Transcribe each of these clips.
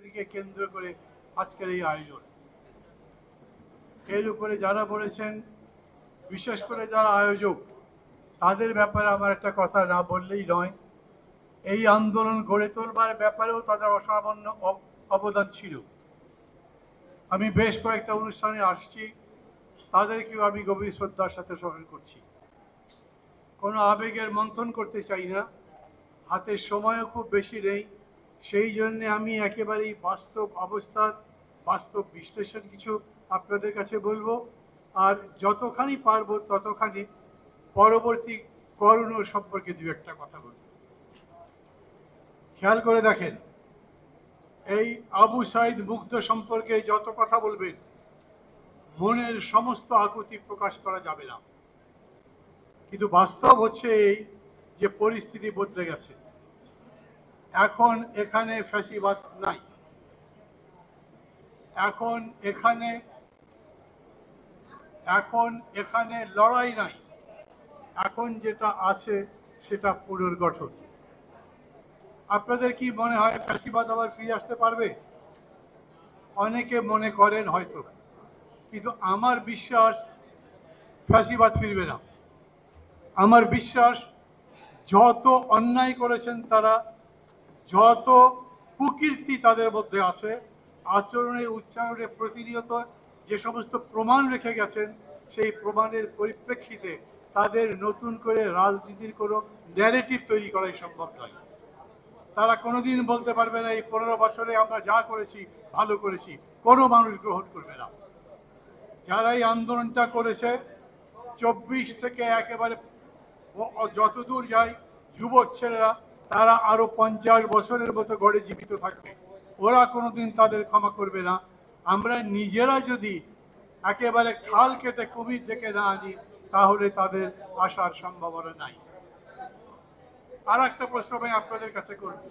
পরিস্থিতিকে কেন্দ্র করে আজকের এই আয়োজন। এর উপরে যারা বলেছেন, বিশেষ করে যারা আয়োজক, তাদের ব্যাপারে আমার একটা কথা না বললেই নয়। এই আন্দোলন গড়ে তোলবার ব্যাপারেও তাদের অসামান্য অবদান ছিল। আমি বেশ কয়েকটা অনুষ্ঠানে আসছি, তাদেরকেও আমি গভীর শ্রদ্ধার সাথে স্মরণ করছি। কোনো আবেগের মন্থন করতে চাই না, হাতে সময়ও খুব বেশি নেই। সেই জন্য আমি একেবারেই বাস্তব অবস্থার বাস্তব বিশ্লেষণ কিছু আপনাদের কাছে বলবো, আর যতখানি পারবো ততখানি পরবর্তী করণীয় সম্পর্কে দু একটা কথা বলবো। খেয়াল করে দেখেন, এই আবু সাইদ মুগ্ধ সম্পর্কে যত কথা বলবেন, মনের সমস্ত আকুতি প্রকাশ করা যাবে না, কিন্তু বাস্তব হচ্ছে এই যে পরিস্থিতি বদলে গেছে। এখন এখানে ফ্যাসিবাদ নাই, এখন এখানে লড়াই নাই, এখন যেটা আছে সেটা পুনর্গঠন। আপনাদের কি মনে হয় ফ্যাসিবাদ আবার ফিরে আসতে পারবে? অনেকে মনে করেন হয়তো, কিন্তু আমার বিশ্বাস ফ্যাসিবাদ ফিরবে না। আমার বিশ্বাস যত অন্যায় করেছেন তারা, যত কুকীর্তি তাদের মধ্যে আছে, আচরণে উচ্চারণে প্রতিনিয়ত যে সমস্ত প্রমাণ রেখে গেছেন, সেই প্রমাণের পরিপ্রেক্ষিতে তাদের নতুন করে রাজনীতির কোনো ন্যারেটিভ তৈরি করাই সম্ভব নয়। তারা কোনোদিন বলতে পারবে না এই 15 বছরে আমরা যা করেছি ভালো করেছি, কোনো মানুষ গ্রহণ করবে না। যারা এই আন্দোলনটা করেছে 24 থেকে একেবারে যতদূর যায় যুবক ছেলেরা, তারা আরো 50 বছরের মতো গড়ে জীবিত থাকবে, ওরা কোনোদিন তাদের ক্ষমা করবে না। আমরা নিজেরা যদি একেবারে খাল কেটে কুমির ডেকে না আনি, তাহলে তাদের আসার সম্ভাবনা নাই। আর একটা প্রশ্ন আমি আপনাদের কাছে করব,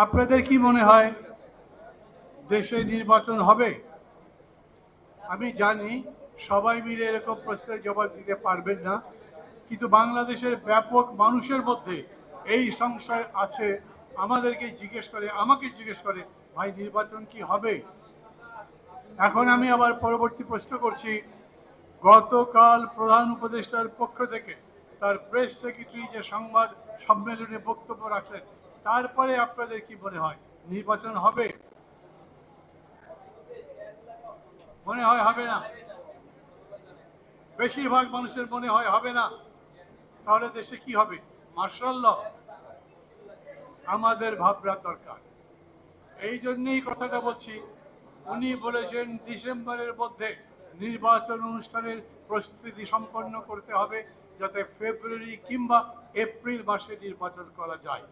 আপনাদের কি মনে হয় দেশে নির্বাচন হবে? আমি জানি সবাই মিলে এরকম প্রশ্নের জবাব দিতে পারবেন না, কিন্তু বাংলাদেশের ব্যাপক মানুষের মধ্যে এই সংশয় আছে। আমাকে জিজ্ঞেস করে, ভাই নির্বাচন কি হবে? এখন আমি আবার পরবর্তী প্রশ্ন করছি, গতকাল প্রধান উপদেষ্টার পক্ষ থেকে তার প্রেস সেক্রেটারি যে সংবাদ সম্মেলনে বক্তব্য রাখলেন, তারপরে আপনাদের কি মনে হয় নির্বাচন হবে? মনে হয় হবে না? বেশিরভাগ মানুষের মনে হয় হবে না। তাহলে দেশে কি হবে? Martial law? আমাদের ভাবনা দরকার। এই জন্যই কথাটা বলছি। উনি বলেছেন ডিসেম্বরের মধ্যে নির্বাচন অনুষ্ঠানের প্রস্তুতি সম্পন্ন করতে হবে, যাতে ফেব্রুয়ারি কিংবা এপ্রিল মাসে নির্বাচন করা যায়।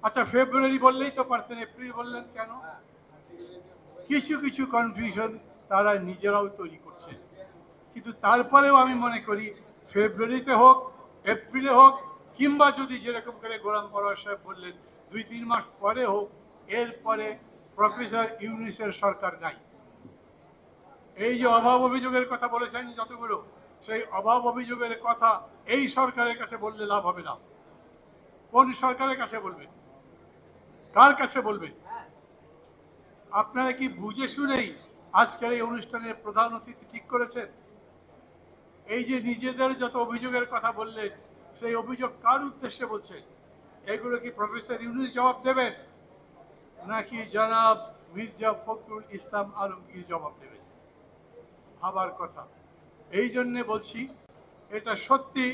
আচ্ছা, ফেব্রুয়ারি বললেই তো পারতেন, এপ্রিল বললেন কেন? কিছু কিছু কনফিউশন তারা নিজেরাও তৈরি করছে, কিন্তু তারপরেও আমি মনে করি ফেব্রুয়ারিতে হোক, এপ্রিলে হোক, কিংবা যদি যেরকম করে গোলাম পরোয়ার সাহেব বললেন 2-3 মাস পরে হোক, এরপরে প্রফেসর ইউনূসের সরকার নাই। এই যে অভাব অভিযোগের কথা বলেছেন যতগুলো, সেই অভাব অভিযোগের কথা এই সরকারের কাছে বললে লাভ হবে না। কোন সরকারের কাছে বলবেন? কার কাছে বলবেন? আপনারা কি বুঝে শুনেই আজকের এই অনুষ্ঠানের প্রধান অতিথি ঠিক করেছেন? এই যে নিজেদের যত অভিযোগের কথা বললেন, সেই অভিযোগ কার উদ্দেশ্যে বলছেন? এগুলো কি প্রফেসর ইউনূস জবাব দেবেন, নাকি জনাব মির্জা ফখরুল ইসলাম আলমগীর জবাব দেবেন? ভাবার কথা। এই জন্যে বলছি, এটা সত্যি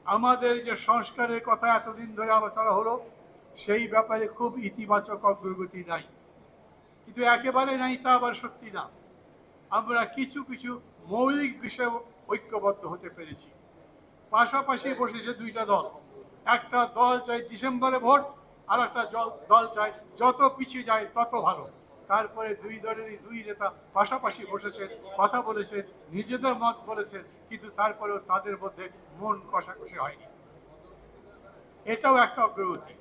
আমাদের যে সংস্কারের কথা এতদিন ধরে আলোচনা হলো, সেই ব্যাপারে খুব ইতিবাচক অগ্রগতি নাই। কিন্তু একেবারে নাই তা আবার সত্যি না। আমরা কিছু কিছু মৌলিক বিষয়ে ঐক্যবদ্ধ হতে পেরেছি। পাশাপাশি বসেছে দুইটা দল, একটা দল চাই ডিসেম্বরে ভোট, আর একটা দল চাই যত পিছিয়ে যায় তত ভালো। তারপরে দুই দলেরই দুই নেতা পাশাপাশি বসেছেন, কথা বলেছেন, নিজেদের মত বলেছেন, কিন্তু তারপরেও তাদের মধ্যে মন কষাকষি হয়নি। এটাও একটা অগ্রগতি।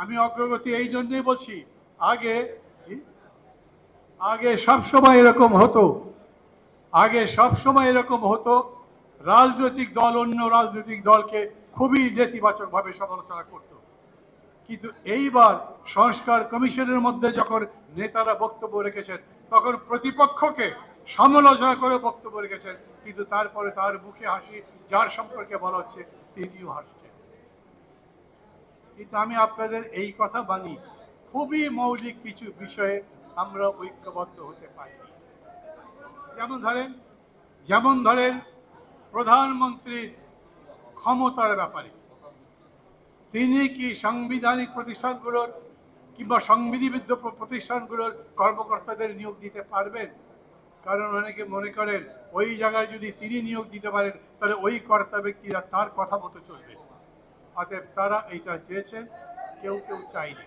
আমি অগ্রগতি এই জন্যই বলছি, আগে সবসময় এরকম হতো, রাজনৈতিক দল অন্য রাজনৈতিক দলকে খুবই নেতিবাচকভাবে সমালোচনা করত, কিন্তু এইবার সংস্কার কমিশনের মধ্যে যখন নেতারা বক্তব্য রেখেছেন তখন প্রতিপক্ষকে সমালোচনা করে বক্তব্য রেখেছেন, কিন্তু তারপরে তার মুখে হাসি, যার সম্পর্কে বলা হচ্ছে তিনিও হাসছেন। কিন্তু আমি আপনাদের এই কথা মানি, খুবই মৌলিক কিছু বিষয়ে আমরা ঐক্যবদ্ধ হতে পারিনি। যেমন ধরেন প্রধানমন্ত্রীর ক্ষমতার ব্যাপারে তিনি কি সাংবিধানিক প্রতিষ্ঠানগুলোর কিংবা সংবিধিবদ্ধ প্রতিষ্ঠানগুলোর কর্মকর্তাদের নিয়োগ দিতে পারবেন? কারণ অনেকে মনে করেন ওই জায়গায় যদি তিনি নিয়োগ দিতে পারেন তাহলে ওই কর্তা ব্যক্তিরা তার কথা মতো চলবে। অতএব তারা এইটা চেয়েছেন, কেউ কেউ চাইনি।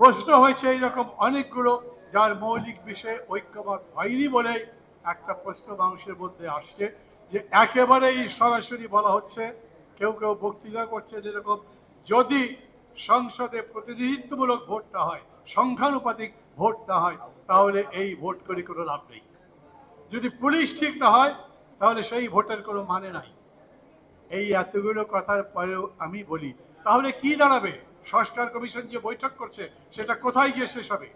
প্রশ্ন হয়েছে এইরকম অনেকগুলো যার মৌলিক বিষয়ে ঐক্যমত হয়নি বলে একটা প্রশ্ন মানুষের মধ্যে আসছে, যে একেবারেই সরাসরি বলা হচ্ছে, কেউ কেউ বক্তৃতা করছে যেরকম যদি সংসদে প্রতিনিধিত্বমূলক ভোটটা হয়, সংখ্যানুপাতিক ভোটটা হয়, তাহলে এই ভোট করে কোনো লাভ নেই। যদি পুলিশ ঠিক না হয় তাহলে সেই ভোটের কোনো মানে নাই। এই এতগুলো কথার পরেও আমি বলি, তাহলে কি দাঁড়াবে? সংস্কার কমিশন যে বৈঠক করছে সেটা কোথায় গিয়ে শেষ হবে?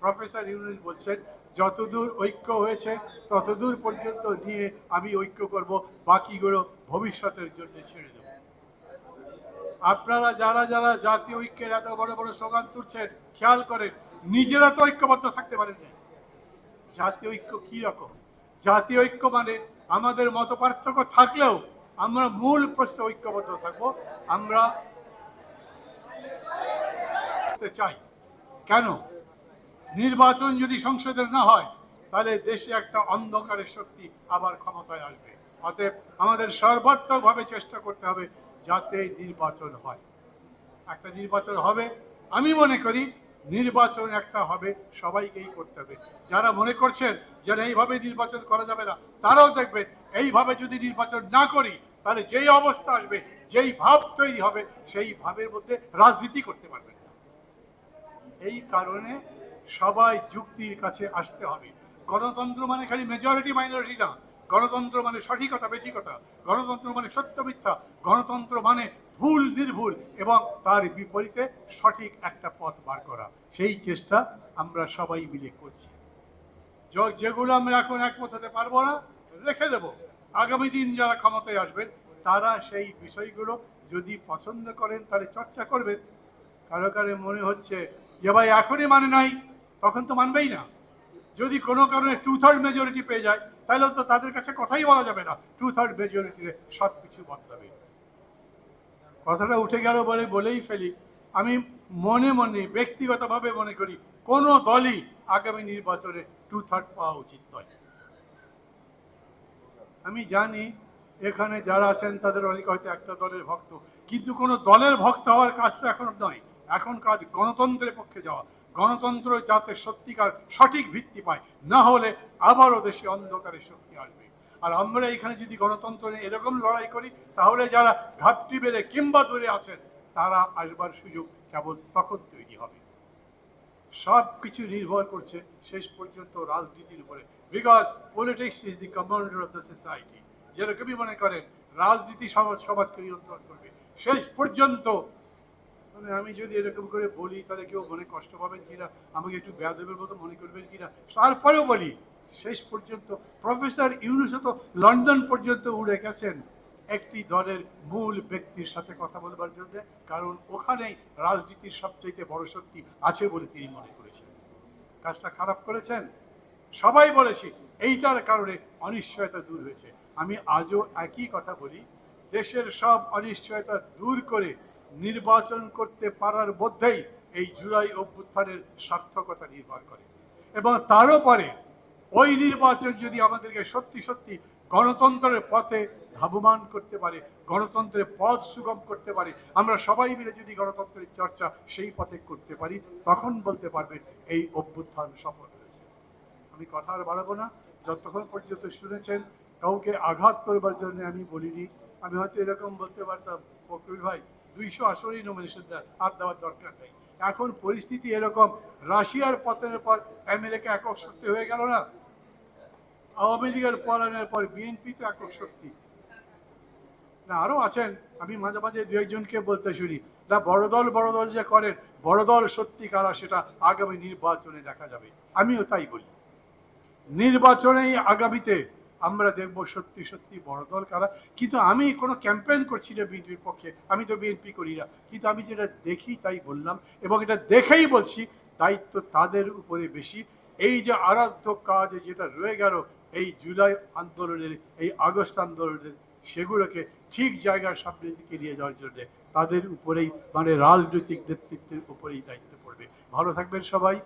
প্রফেসর ইউনূস বলছেন যতদূর ঐক্য হয়েছে ততদূর পর্যন্ত নিয়ে আমি ঐক্য করব, বাকিগুলো ভবিষ্যতের জন্য ছেড়ে দেব। আপনারা যারা যারা জাতীয় ঐক্যের এত বড় বড় স্লোগান তুলছেন, খেয়াল করেন নিজেরা তো ঐক্যবদ্ধ থাকতে পারেন না। জাতীয় ঐক্য কি রকম? জাতীয় ঐক্য মানে আমাদের মত পার্থক্য থাকলেও আমরা মূল প্রশ্নে ঐক্যবদ্ধ থাকবো। আমরা চাই কেন? নির্বাচন যদি সংসদের না হয় তাহলে দেশে একটা অন্ধকারের শক্তি আবার ক্ষমতায় আসবে। অতএব আমাদের সর্বাত্মকভাবে চেষ্টা করতে হবে যাতে নির্বাচন হয়। একটা নির্বাচন হবে, আমি মনে করি নির্বাচন একটা হবে, সবাইকেই করতে হবে। যারা মনে করছেন যে এইভাবে নির্বাচন করা যাবে না, তারাও দেখবেন এইভাবে যদি নির্বাচন না করি তাহলে যেই অবস্থা আসবে, যেই ভাব তৈরি হবে, সেই ভাবের মধ্যে রাজনীতি করতে পারবেন না। এই কারণে সবাই যুক্তির কাছে আসতে হবে। গণতন্ত্র মানে খালি মেজরিটি মাইনরিটি না, গণতন্ত্র মানে সঠিকতা বেঠিকতা, গণতন্ত্র মানে সত্য মিথ্যা, গণতন্ত্র মানে ভুল নির্ভুল এবং তার বিপরীতে সঠিক একটা পথ বার করা। সেই চেষ্টা আমরা সবাই মিলে করছি। যেগুলো আমরা এখন একমত হতে পারবো না রেখে দেব, আগামী দিন যারা ক্ষমতায় আসবেন তারা সেই বিষয়গুলো যদি পছন্দ করেন তাহলে চর্চা করবেন। কারো কারো মনে হচ্ছে যে ভাই এখনই মানে নাই, তখন তো মানবেই না। যদি কোনো কারণে 2/3 মেজরিটি পেয়ে যায় তাহলে তো তাদের কাছে কথাই বলা যাবে না, 2/3 মেজরিটিতে সবকিছু বদলাবে। কথাটা উঠে গেল বলেই ফেলি, আমি মনে মনে ব্যক্তিগতভাবে মনে করি কোনো দলই আগামী নির্বাচনে 2/3 পাওয়া উচিত নয়। আমি জানি এখানে যারা আছেন তাদের অনেক হয়তো একটা দলের ভক্ত, কিন্তু কোনো দলের ভক্ত হওয়ার কাজ তো এখন নয়। এখন কাজ গণতন্ত্রের পক্ষে যাওয়া, গণতন্ত্র যাতে সত্যিকার সঠিক ভিত্তি পায়, না হলে আবারও দেশে অন্ধকারের শক্তি আসবে। আর আমরা এখানে যদি গণতন্ত্র নিয়ে এরকম লড়াই করি তাহলে যারা ঘাটতি বেড়ে কিংবা দূরে আছেন তারা আসবার সুযোগ কেবল তখন তৈরি হবে। সব কিছু নির্ভর করছে শেষ পর্যন্ত রাজনীতির উপরে, because politics is the commander of the society. যেরকমই মনে করেন রাজনীতি সমাজকে নিয়ন্ত্রণ করবে শেষ পর্যন্ত। মানে আমি যদি এরকম করে বলি তাহলে কেউ মনে কষ্ট পাবেন কিনা, আমাকে একটু বেয়াদবের মতো মনে করবেন কিনা, তারপরেও বলি শেষ পর্যন্ত প্রফেসর ইউনূস তো লন্ডন পর্যন্ত উড়ে গেছেন একটি দলের মূল ব্যক্তির সাথে কথা বলবার জন্য, কারণ ওখানেই রাজনীতির সবচেয়ে বড় শক্তি আছে বলে তিনি মনে করেছেন। কাজটা খারাপ করেছেন, সবাই বলেছি, এইটার কারণে অনিশ্চয়তা দূর হয়েছে। আমি আজও একই কথা বলি, দেশের সব অনিশ্চয়তা দূর করে নির্বাচন করতে পারার মধ্যেই এই জুলাই অভ্যুত্থানের সার্থকতা নির্ভর করে। এবং তারও পরে ওই নির্বাচন যদি আমাদেরকে সত্যি সত্যি গণতন্ত্রের পথে ধাবমান করতে পারে, গণতন্ত্রের পথ সুগম করতে পারে, আমরা সবাই মিলে যদি গণতন্ত্রের চর্চা সেই পথে করতে পারি, তখন বলতে পারবেন এই অভ্যুত্থান সফল হয়েছে। আমি কথা আর বাড়াবো না, যতক্ষণ পর্যন্ত শুনেছেন কাউকে আঘাত করবার জন্য আমি বলিনি। আমি হয়তো এরকম বলতে পারতাম, ফখরুল ভাই 200 আসনেই নমিনেশন আর দেওয়ার দরকার নেই। এখন পরিস্থিতি এরকম, রাশিয়ার পতনের পর আমেরিকা একক শক্তি হয়ে গেল না, আওয়ামী লীগের পলায়নের পর বিএনপি তো একক শক্তি। না আরো আছেন, আমি মাঝে মাঝে দু একজনকে বলতে শুনি, না বড় দল যে করেন, বড় দল সত্যি কারা সেটা আগামী নির্বাচনে দেখা যাবে। আমিও তাই বলি, নির্বাচনেই আগামীতে আমরা দেখব সত্যি সত্যি বড় দল কারা। কিন্তু আমি কোনো ক্যাম্পেইন করছি না বিএনপির পক্ষে, আমি তো বিএনপি করি না, কিন্তু আমি যেটা দেখি তাই বললাম, এবং এটা দেখেই বলছি দায়িত্ব তাদের উপরে বেশি। এই যে আরাধ্য কাজ যেটা রয়ে গেল এই জুলাই আন্দোলনের, এই আগস্ট আন্দোলনের, সেগুলোকে ঠিক জায়গার সামনের দিকে নিয়ে যাওয়ার জন্য তাদের উপরেই, মানে রাজনৈতিক নেতৃত্বের উপরেই দায়িত্ব পড়বে। ভালো থাকবেন সবাই।